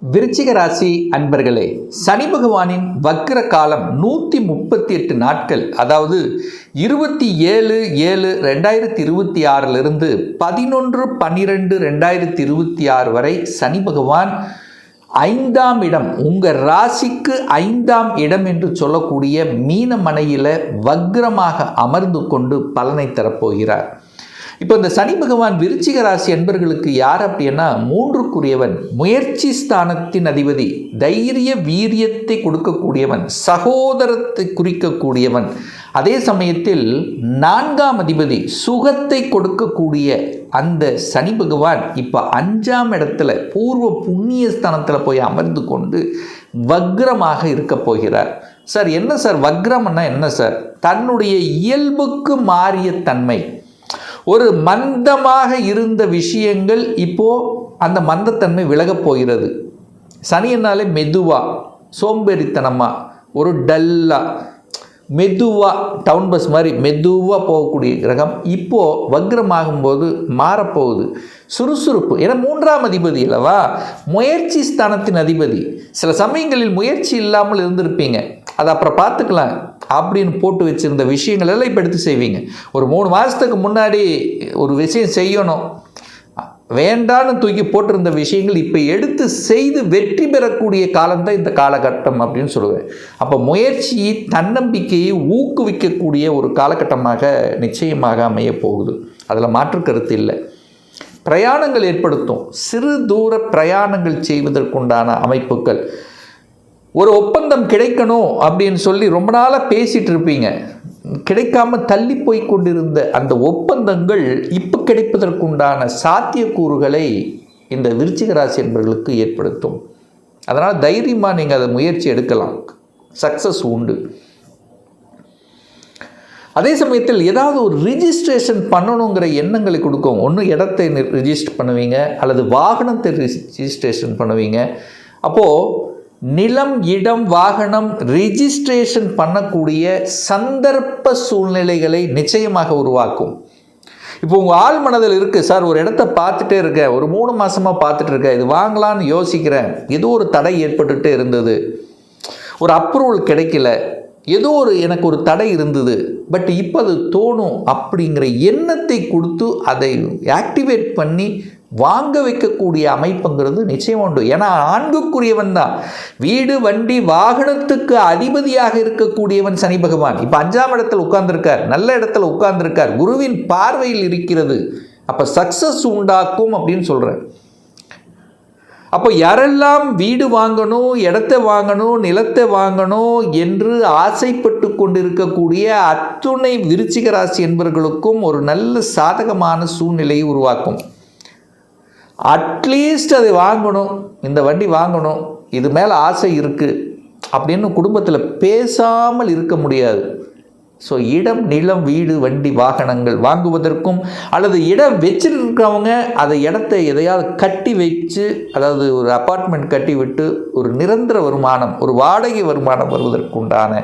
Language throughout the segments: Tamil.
விருச்சிக ராசி அன்பர்களே, சனி பகவானின் வக்ர காலம் 138 நாட்கள், அதாவது 27/7/2026 11/12/2026 வரை சனி பகவான் 5ஆம் இடம், உங்கள் ராசிக்கு 5ஆம் இடம் என்று சொல்லக்கூடிய மீனமனையில் வக்ரமாக அமர்ந்து கொண்டு பலனை தரப்போகிறார். இப்போ இந்த சனி பகவான் விருச்சிக ராசி அன்பர்களுக்கு யார் அப்படின்னா, 3க்குரியவன், முயற்சி ஸ்தானத்தின் அதிபதி, தைரிய வீரியத்தை கொடுக்கக்கூடியவன், சகோதரத்தை குறிக்கக்கூடியவன், அதே சமயத்தில் 4ஆம் அதிபதி, சுகத்தை கொடுக்கக்கூடிய அந்த சனி பகவான் இப்போ 5ஆம் இடத்துல பூர்வ புண்ணிய ஸ்தானத்தில் போய் அமர்ந்து கொண்டு வக்ரமாக இருக்க போகிறார். சார் என்ன சார் வக்ரம்னா என்ன சார்? தன்னுடைய இயல்புக்கு மாறிய தன்மை. ஒரு மந்தமாக இருந்த விஷயங்கள் இப்போது அந்த மந்தத்தன்மை விலகப் போகிறது. சனியனாலே மெதுவாக, சோம்பேறித்தனமாக, ஒரு டல்லாக, மெதுவாக, டவுன் பஸ் மாதிரி மெதுவாக போகக்கூடிய கிரகம் இப்போது வக்ரமாகும்போது மாறப்போகுது. சுறுசுறுப்பு, ஏன்னா 3ஆம் அதிபதி அல்லவா, முயற்சி ஸ்தானத்தின் அதிபதி. சில சமயங்களில் முயற்சி இல்லாமல் இருந்திருப்பீங்க, அதை அப்புறம் பார்த்துக்கலாம் அப்படின்னு போட்டு வச்சுருந்த விஷயங்கள் எல்லாம் இப்போ எடுத்து செய்வீங்க. ஒரு 3 மாதத்துக்கு முன்னாடி ஒரு விஷயம் செய்யணும், வேண்டான்னு தூக்கி போட்டிருந்த விஷயங்கள் இப்போ எடுத்து செய்து வெற்றி பெறக்கூடிய காலம்தான் இந்த காலகட்டம் அப்படின்னு சொல்லுவேன். அப்போ முயற்சி, தன்னம்பிக்கையை ஊக்குவிக்கக்கூடிய ஒரு காலகட்டமாக நிச்சயமாக அமைய போகுது, அதில் மாற்று கருத்து இல்லை. பிரயாணங்கள் ஏற்படுத்தும், சிறு தூர பிரயாணங்கள் செய்வதற்குண்டான அமைப்புகள். ஒரு ஒப்பந்தம் கிடைக்கணும் அப்படின்னு சொல்லி ரொம்ப நாளாக பேசிகிட்டு இருப்பீங்க, கிடைக்காம தள்ளி போய் கொண்டிருந்த அந்த ஒப்பந்தங்கள் இப்போ கிடைப்பதற்குண்டான சாத்தியக்கூறுகளை இந்த விருச்சிக ராசி என்பவர்களுக்கு ஏற்படுத்தும். அதனால் தைரியமாக நீங்கள் அதை முயற்சி எடுக்கலாம், சக்ஸஸ் உண்டு. அதே சமயத்தில் ஏதாவது ஒரு ரிஜிஸ்ட்ரேஷன் பண்ணணுங்கிற எண்ணங்களை கொடுக்கும். ஒன்று இடத்தை ரிஜிஸ்டர் பண்ணுவீங்க, அல்லது வாகனத்தை ரிஜிஸ்ட்ரேஷன் பண்ணுவீங்க. அப்போது நிலம், இடம், வாகனம் ரிஜிஸ்ட்ரேஷன் பண்ணக்கூடிய சந்தர்ப்ப சூழ்நிலைகளை நிச்சயமாக உருவாக்கும். இப்போ உங்கள் ஆள் மனதில் இருக்குது, சார் ஒரு இடத்த பார்த்துட்டே இருக்கேன், ஒரு 3 மாதமாக பார்த்துட்டு இருக்கேன், இது வாங்கலான்னு யோசிக்கிறேன், ஏதோ ஒரு தடை ஏற்பட்டுகிட்டே இருந்தது, ஒரு அப்ரூவல் கிடைக்கல, ஏதோ எனக்கு ஒரு தடை இருந்தது, பட் இப்போ அது தோணும் அப்படிங்கிற எண்ணத்தை கொடுத்து அதை ஆக்டிவேட் பண்ணி வாங்க வைக்கக்கூடிய அமைப்புங்கிறது நிச்சயம் உண்டு. ஏன்னா 4க்குரியவன் தான், வீடு, வண்டி, வாகனத்துக்கு அதிபதியாக இருக்கக்கூடியவன் சனி பகவான். இப்போ 5ஆம் இடத்தில் உட்கார்ந்துருக்கார், நல்ல இடத்துல உட்கார்ந்துருக்கார், குருவின் பார்வையில் இருக்கிறது. அப்போ சக்ஸஸ் உண்டாக்கும் அப்படின்னு சொல்கிறேன். அப்போ யாரெல்லாம் வீடு வாங்கணும், இடத்தை வாங்கணும், நிலத்தை வாங்கணும் என்று ஆசைப்பட்டு கொண்டிருக்கக்கூடிய அத்துணை விருச்சிக ராசி என்பவர்களுக்கும் ஒரு நல்ல சாதகமான சூழ்நிலையை உருவாக்கும். அட்லீஸ்ட் அதை வாங்கணும், இந்த வண்டி வாங்கணும், இது மேலே ஆசை இருக்குது அப்படின்னு குடும்பத்தில் பேசாமல் இருக்க முடியாது. ஸோ இடம், நிலம், வீடு, வண்டி, வாகனங்கள் வாங்குவதற்கும், அல்லது இடம் வச்சிருக்கிறவங்க அதை இடத்தை எதையாவது கட்டி வச்சு, அதாவது ஒரு அப்பார்ட்மெண்ட் கட்டி விட்டு ஒரு நிரந்தர வருமானம், ஒரு வாடகை வருமானம் வருவதற்குண்டான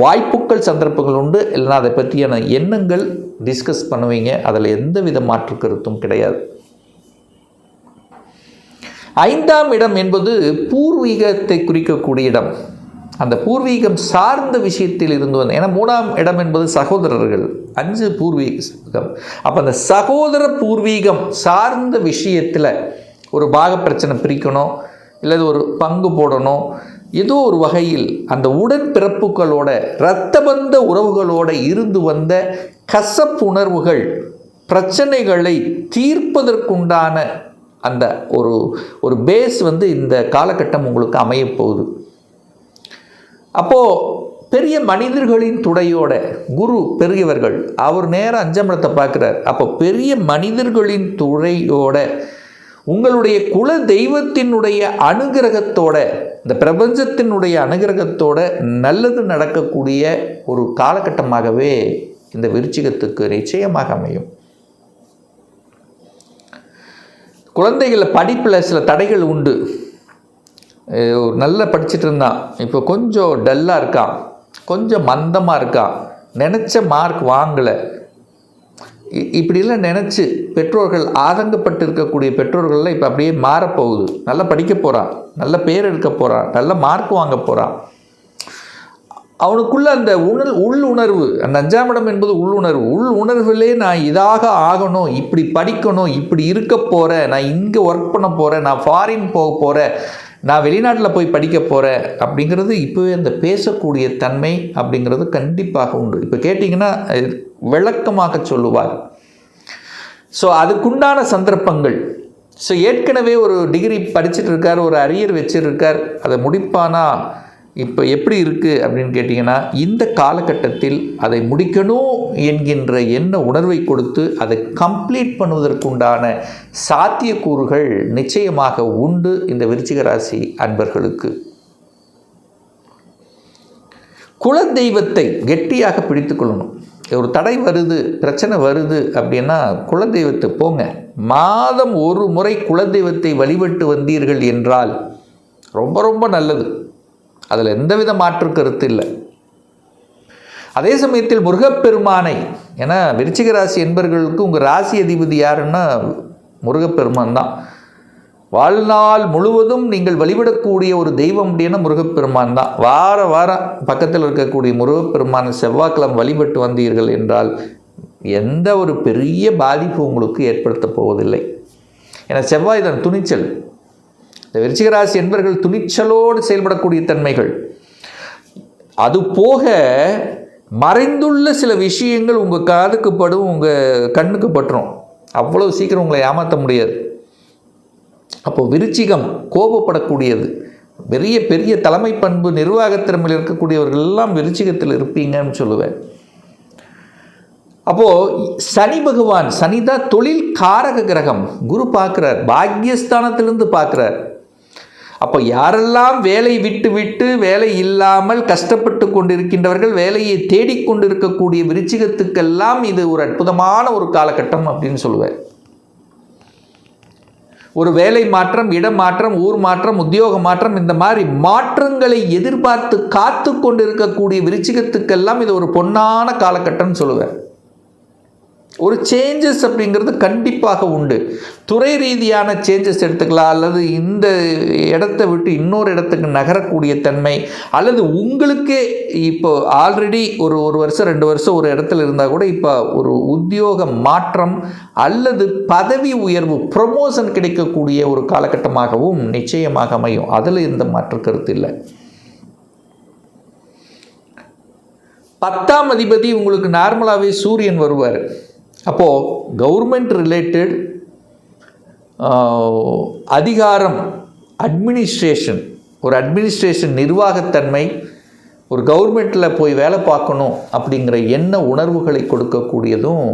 வாய்ப்புகள், சந்தர்ப்பங்கள் உண்டு. இல்லைனா அதை பற்றியான எண்ணங்கள் டிஸ்கஸ் பண்ணுவீங்க, அதில் எந்த வித மாற்று கருத்தும் கிடையாது. 5ஆம் இடம் என்பது பூர்வீகத்தை குறிக்கக்கூடிய இடம். அந்த பூர்வீகம் சார்ந்த விஷயத்தில் இருந்து வந்து, ஏன்னா 3ஆம் இடம் என்பது சகோதரர்கள், 5 பூர்வீகம். அப்போ அந்த சகோதர பூர்வீகம் சார்ந்த விஷயத்தில் ஒரு பாக பிரச்சனை பிரிக்கணும், இல்லை ஒரு பங்கு போடணும், ஏதோ ஒரு வகையில் அந்த உடன் பிறப்புகளோட, இரத்தபந்த உறவுகளோட இருந்து வந்த கசப்புணர்வுகள், பிரச்சனைகளை தீர்ப்பதற்குண்டான அந்த ஒரு பேஸ் வந்து இந்த காலகட்டம் உங்களுக்கு அமையப்போகுது. அப்போது பெரிய மனிதர்களின் துணையோட, குரு பெரியவர்கள், அவர் நேரம் 5ஆம் இடத்தை பார்க்குறார். அப்போ பெரிய மனிதர்களின் துணையோட, உங்களுடைய குல தெய்வத்தினுடைய அனுகிரகத்தோட, இந்த பிரபஞ்சத்தினுடைய அனுகிரகத்தோட நல்லது நடக்கக்கூடிய ஒரு காலகட்டமாகவே இந்த விருச்சிகத்துக்கு நிச்சயமாக அமையும். குழந்தைகள் படிப்பில் சில தடைகள் உண்டு. நல்லா படிச்சுட்டு இருந்தான், இப்போ கொஞ்சம் டல்லாக இருக்கான், கொஞ்சம் மந்தமாக இருக்கான், நினச்ச மார்க் வாங்கலை, இப்படிலாம் நினச்சி பெற்றோர்கள் ஆதங்கப்பட்டு இருக்கக்கூடிய பெற்றோர்கள்லாம் இப்போ அப்படியே மாறப்போகுது. நல்லா படிக்க போகிறான், நல்ல பேர் எடுக்க போகிறான், நல்ல மார்க் வாங்க போகிறான். அவனுக்குள்ள அந்த உள்ளுணர்வு, அந்த 5ஆம் இடம் என்பது உள்ளுணர்விலே நான் இதாக ஆகணும், இப்படி படிக்கணும், இப்படி இருக்க போகிறேன், நான் இங்கே ஒர்க் பண்ண போகிறேன், நான் ஃபாரின் போக போகிறேன், நான் வெளிநாட்டில் போய் படிக்க போகிறேன் அப்படிங்கிறது இப்போவே அந்த பேசக்கூடிய தன்மை அப்படிங்கிறது கண்டிப்பாக உண்டு. இப்போ கேட்டிங்கன்னா விளக்கமாக சொல்லுவார். ஸோ அதுக்குண்டான சந்தர்ப்பங்கள். ஸோ ஏற்கனவே ஒரு டிகிரி படிச்சுட்டு இருக்கார், ஒரு அரியர் வச்சுருக்கார், அதை முடிப்பானா இப்போ எப்படி இருக்குது அப்படின்னு கேட்டிங்கன்னா, இந்த காலகட்டத்தில் அதை முடிக்கணும் என்கின்ற எண்ண உணர்வை கொடுத்து அதை கம்ப்ளீட் பண்ணுவதற்குண்டான சாத்தியக்கூறுகள் நிச்சயமாக உண்டு இந்த விருச்சிக ராசி அன்பர்களுக்கு. குலதெய்வத்தை கெட்டியாக பிடித்து கொள்ளணும். ஒரு தடை வருது, பிரச்சனை வருது அப்படின்னா குலதெய்வத்தை போங்க. மாதம் ஒரு முறை குலதெய்வத்தை வழிபட்டு வந்தீர்கள் என்றால் ரொம்ப ரொம்ப நல்லது. அதில் எந்தவித மாற்று கருத்து இல்லை. அதே சமயத்தில் முருகப்பெருமானை, ஏன்னா விருச்சிக ராசி என்பவர்களுக்கு உங்கள் ராசி அதிபதி யாருன்னா முருகப்பெருமான் தான். வாழ்நாள் முழுவதும் நீங்கள் வழிபடக்கூடிய ஒரு தெய்வம் அப்படின்னா முருகப்பெருமான் தான். வாரம் பக்கத்தில் இருக்கக்கூடிய முருகப்பெருமான செவ்வாய்க்கிழமை வழிபட்டு வந்தீர்கள் என்றால் எந்த ஒரு பெரிய பாதிப்பு உங்களுக்கு ஏற்படுத்த போவதில்லை. ஏன்னா செவ்வாய் தான் துணிச்சல். இந்த விருச்சிக ராசி என்பவர்கள் துணிச்சலோடு செயல்படக்கூடிய தன்மைகள். அது போக மறைந்துள்ள சில விஷயங்கள் உங்கள் காதுக்கு படும், உங்கள் கண்ணுக்கு பட்டுரும். அவ்வளோ சீக்கிரம் உங்களை ஏமாற்ற முடியாது. அப்போது விருச்சிகம் கோபப்படக்கூடியது. பெரிய பெரிய தலைமை பண்பு, நிர்வாகத்திறமையில் இருக்கக்கூடியவர்கள் எல்லாம் விருச்சிகத்தில் இருப்பீங்கன்னு சொல்லுவேன். அப்போது சனி பகவான், சனி தான் தொழில் காரக கிரகம். குரு பார்க்குறார், பாக்யஸ்தானத்திலிருந்து பார்க்குறார். அப்போ யாரெல்லாம் வேலை விட்டு வேலை இல்லாமல் கஷ்டப்பட்டு கொண்டிருக்கின்றவர்கள், வேலையை தேடிக்கொண்டிருக்கக்கூடிய விருச்சிகத்துக்கெல்லாம் இது ஒரு அற்புதமான ஒரு காலகட்டம் அப்படின்னு சொல்லுவேன். ஒரு வேலை மாற்றம், இடம் மாற்றம், ஊர் மாற்றம், உத்தியோக மாற்றம், இந்த மாதிரி மாற்றங்களை எதிர்பார்த்து காத்து கொண்டிருக்கக்கூடிய விருச்சிகத்துக்கெல்லாம் இது ஒரு பொன்னான காலகட்டம்னு சொல்லுவேன். ஒரு சேஞ்சஸ் அப்படிங்கிறது கண்டிப்பாக உண்டு. துறை ரீதியான சேஞ்சஸ் எடுத்துக்கலாம், அல்லது இந்த இடத்தை விட்டு இன்னொரு இடத்துக்கு நகரக்கூடிய தன்மை, அல்லது உங்களுக்கே இப்போ ஆல்ரெடி ஒரு வருஷம் 2 வருஷம் ஒரு இடத்துல இருந்தால் கூட இப்போ ஒரு உத்தியோக மாற்றம் அல்லது பதவி உயர்வு, ப்ரமோஷன் கிடைக்கக்கூடிய ஒரு காலகட்டமாகவும் நிச்சயமாக அமையும். அதில் எந்த மாற்று கருத்து இல்லை. 10ஆம் அதிபதி உங்களுக்கு நார்மலாகவே சூரியன் வருவார். அப்போது கவர்மெண்ட் ரிலேட்டட் அதிகாரம், அட்மினிஸ்ட்ரேஷன் நிர்வாகத்தன்மை, ஒரு கவர்மெண்ட்டில் போய் வேலை பார்க்கணும் அப்படிங்கிற எண்ண உணர்வுகளை கொடுக்கக்கூடியதும்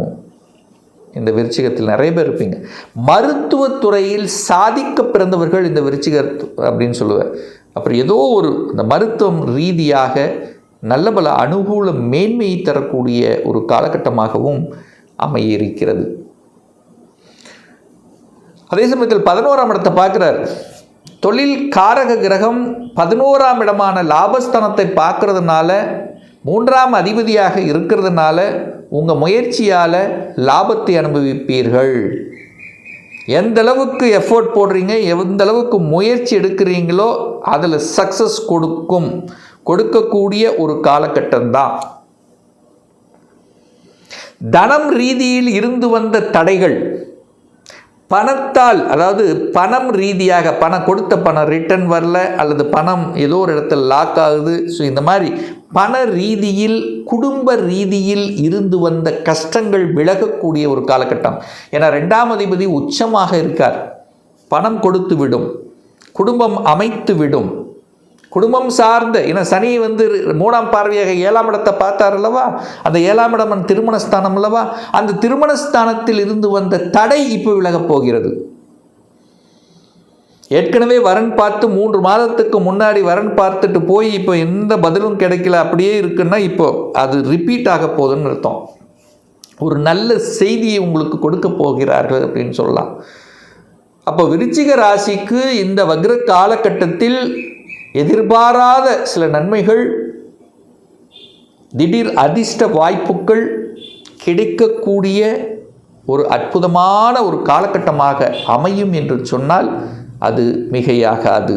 இந்த விருச்சிகத்தில் நிறைய பேர் இருப்பீங்க. மருத்துவத்துறையில் சாதிக்க பிறந்தவர்கள் இந்த விருச்சிகர் அப்படின்னு சொல்லுவேன். அப்புறம் ஏதோ ஒரு இந்த மருத்துவம் ரீதியாக நல்ல பல அனுகூல மேன்மையை தரக்கூடிய ஒரு காலகட்டமாகவும் அமையிருக்கிறது. அதே சமயத்தில் 11ஆம் இடத்தை பார்க்கிறார். தொழில் காரக கிரகம் 11ஆம் இடமான லாபஸ்தானத்தை பார்க்கறதுனால, 3ஆம் அதிபதியாக இருக்கிறதுனால உங்கள் முயற்சியால் லாபத்தை அனுபவிப்பீர்கள். எந்த அளவுக்கு எஃபோர்ட் போடுறீங்க, எந்த அளவுக்கு முயற்சி எடுக்கிறீங்களோ அதில் சக்ஸஸ் கொடுக்கக்கூடிய ஒரு காலகட்டம்தான். தனம் ரீதியில் இருந்து வந்த தடைகள் பணத்தால், அதாவது பணம் ரீதியாக கொடுத்த பணம் ரிட்டர்ன் வரல, அல்லது பணம் ஏதோ ஒரு இடத்துல லாக் ஆகுது. ஸோ இந்த மாதிரி பண ரீதியில், குடும்ப ரீதியில் இருந்து வந்த கஷ்டங்கள் விலகக்கூடிய ஒரு காலகட்டம். ஏன்னா 2ஆம் அதிபதி உச்சமாக இருக்கார். பணம் கொடுத்து விடும், குடும்பம் அமைத்து விடும், குடும்பம் சார்ந்த, ஏன்னா சனி 3ஆம் பார்வையாக 7ஆம் இடத்தை பார்த்தார் அல்லவா, அந்த 7ஆம் இடம் திருமணஸ்தானம் அல்லவா, அந்த திருமணஸ்தானத்தில் இருந்து வந்த தடை இப்போ விலகப் போகிறது. ஏற்கனவே வரன் பார்த்து 3 மாதத்துக்கு முன்னாடி வரன் பார்த்துட்டு போய் இப்போ எந்த பதிலும் கிடைக்கல, அப்படியே இருக்குன்னா இப்போ அது ரிப்பீட் ஆக போகுதுன்னு அர்த்தம். ஒரு நல்ல செய்தியை உங்களுக்கு கொடுக்க போகிறார்கள் அப்படின்னு சொல்லலாம். அப்போ விருச்சிக ராசிக்கு இந்த வக்ர காலகட்டத்தில் எதிர்பாராத சில நன்மைகள், திடீர் அதிர்ஷ்ட வாய்ப்புகள் கிடைக்கக்கூடிய ஒரு அற்புதமான ஒரு காலகட்டமாக அமையும் என்று சொன்னால் அது மிகையாகாது.